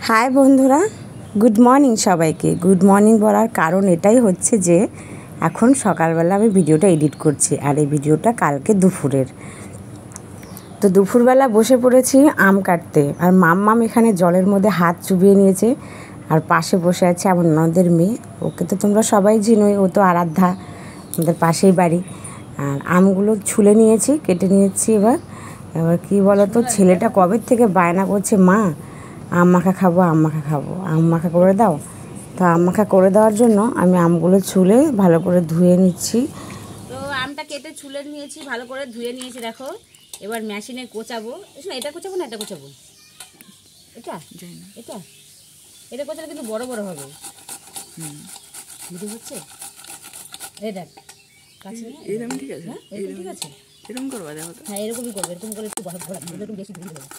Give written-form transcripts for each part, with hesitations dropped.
High বন্ধুরা, good morning সবাইকে। Good morning বলার কারণ এটাই হচ্ছে যে এখন সকালবেলা আমি ভিডিওটা এডিট করছি, আর এই ভিডিওটা কালকে দুপুরের। তো দুপুরবেলা বসে পড়েছি আম কাটতে, আর মাম্মাম এখানে জলের মধ্যে হাত চুবিয়ে নিয়েছে, আর পাশে বসে আছে আমার ননদের মেয়ে। ওকে তো তোমরা সবাই চিনোই, ও তো আরাধ্যা, আমাদের পাশেই বাড়ি। আর আমগুলো ছুলে নিয়েছি, কেটে নিয়েছি। এবার কী বলো তো, ছেলেটা কবে থেকে বায়না করছে, মা আম মাখা খাবো, আম মাখা খাবো, আম মাখা করে দাও। তো আম মাখা করে দেওয়ার জন্য আমি আমগুলো ছুলে ভালো করে ধুয়ে নিচ্ছি। তো আমটা কেটে ছুলে নিয়েছি, ভালো করে ধুয়ে নিয়েছি। দেখো এবার মেশিনে কোচাবো। এটা কোচাবো না এটা কোচাবো, এটা এটা এটা কোচালে কিন্তু বড় বড় হবে। বুঝতে হচ্ছে? এই দেখ এরকম ঠিক আছে, ঠিক আছে, এরকম করবা দেখো। হ্যাঁ এরকমই করবে, এরকম করে একটু এরকম বেশি ধুয়ে দেবে।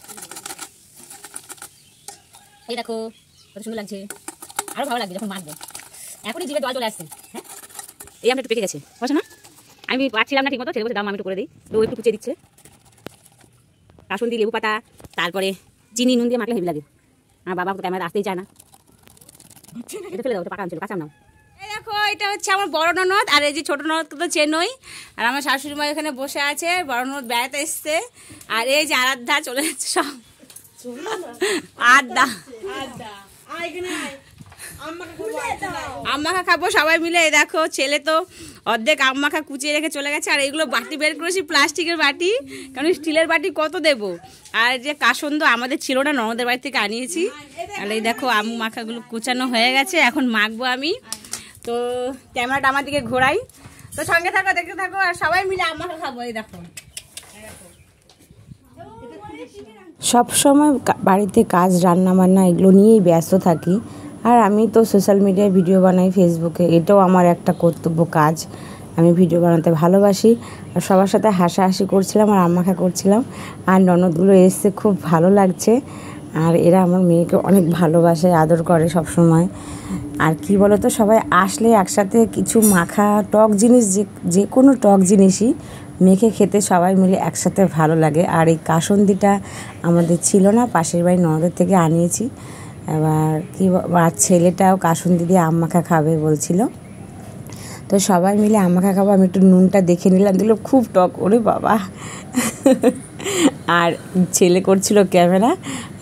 এই দেখো কত সুন্দর লাগছে, আরো ভালো লাগবে যখন মাখবে। এখনই জিভে জল চলে আসছে। হ্যাঁ এই আমটা একটু পেকে গেছে, বসে না? আমি পাচ্ছিলাম না ঠিক মতো, ছেলে বসে দাম আমি একটু করে দিই। তো একটু কুচিয়ে দিচ্ছে, কাসুন্দি, লেবু পাতা, তারপরে চিনি, নুন দিয়ে মাখলে হেভি লাগে। আমার বাবা তো ক্যামেরা আসতেই চায় না। এটা ফেলে দাও, ওটা পাকা আনছিল, কাঁচা নাও। এই দেখো এটা হচ্ছে আমার বড় ননদ, আর এই যে ছোট ননদ তো চেনই। আর আমার শাশুড়ি মা এখানে বসে আছে, বড় ননদ বেড়াতে এসছে। আর এই যে আরাধ্যা চলে যাচ্ছে সব আড্ডা আম মাখা খাবো সবাই মিলে। এই দেখো ছেলে তো অর্ধেক আম মাখা কুচিয়ে রেখে চলে গেছে। আর এগুলো বাটি বের করেছি, প্লাস্টিকের বাটি, কারণ স্টিলের বাটি কত দেব। আর যে কাসন্দ আমাদের ছিল না, ননদের বাড়ি থেকে আনিয়েছি। আর এই দেখো আম মাখাগুলো কুচানো হয়ে গেছে, এখন মাখবো আমি। তো ক্যামেরাটা আমার দিকে ঘোরাই, তো সঙ্গে থাকো, দেখতে থাকো, আর সবাই মিলে আম মাখা খাবো। এই দেখো সব সময় বাড়িতে কাজ, রান্না বান্না এগুলো নিয়েই ব্যস্ত থাকি। আর আমি তো সোশ্যাল মিডিয়ায় ভিডিও বানাই ফেসবুকে, এটাও আমার একটা কর্তব্য কাজ। আমি ভিডিও বানাতে ভালোবাসি, আর সবার সাথে হাসাহাসি করছিলাম আর আম মাখা করছিলাম। আর ননদগুলো এসছে, খুব ভালো লাগছে। আর এরা আমার মেয়েকে অনেক ভালোবাসে, আদর করে সব সময়। আর কি বলো তো, সবাই আসলে একসাথে কিছু মাখা টক জিনিস, যে কোনো টক জিনিসই মেখে খেতে সবাই মিলে একসাথে ভালো লাগে। আর এই কাসন্দিটা আমাদের ছিল না, পাশের বাড়ির ননদের থেকে আনিয়েছি। এবার কি, আর ছেলেটাও কাসন্দি দিয়ে আম মাখা খাবে বলছিল। তো সবাই মিলে আম মাখা খাবো। আমি একটু নুনটা দেখে নিলাম, দিল খুব টক, ওরে বাবা। আর ছেলে করছিল ক্যামেরা,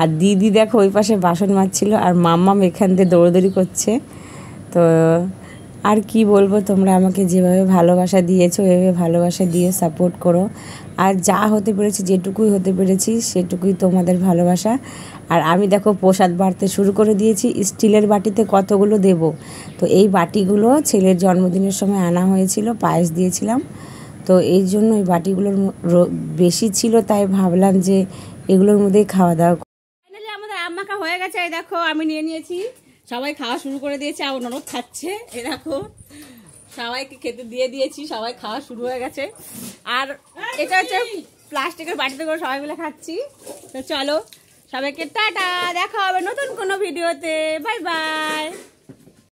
আর দিদি দেখো ওই পাশে বাসন মাজছিল, আর মাম্মাম এখান দিয়ে দৌড়দৌড়ি করছে। তো আর কি বলবো, তোমরা আমাকে যেভাবে ভালোবাসা দিয়েছো এভাবে ভালোবাসা দিয়ে সাপোর্ট করো। আর যা হতে পেরেছি, যেটুকুই হতে পেরেছি সেটুকুই তোমাদের ভালোবাসা। আর আমি দেখো প্রসাদ বাড়তে শুরু করে দিয়েছি। স্টিলের বাটিতে কতগুলো দেব, তো এই বাটিগুলো ছেলের জন্মদিনের সময় আনা হয়েছিল, পায়েস দিয়েছিলাম। তো এই জন্য এই বাটিগুলোর বেশি ছিল, তাই ভাবলাম যে এগুলোর মধ্যেই খাওয়া দাওয়া। ফাইনালি আমাদের আম মাখা হয়ে গেছে। এই দেখো আমি নিয়ে নিয়েছি, সবাই খাওয়া শুরু করে দিয়েছে। আর ননদ খাচ্ছে, এই দেখো সবাইকে খেতে দিয়ে দিয়েছি, সবাই খাওয়া শুরু হয়ে গেছে। আর এটা হচ্ছে প্লাস্টিকের বাটিতে করে সবাই মিলে খাচ্ছি। তো চলো সবাইকে টাটা, দেখা হবে নতুন কোনো ভিডিওতে। Bye bye.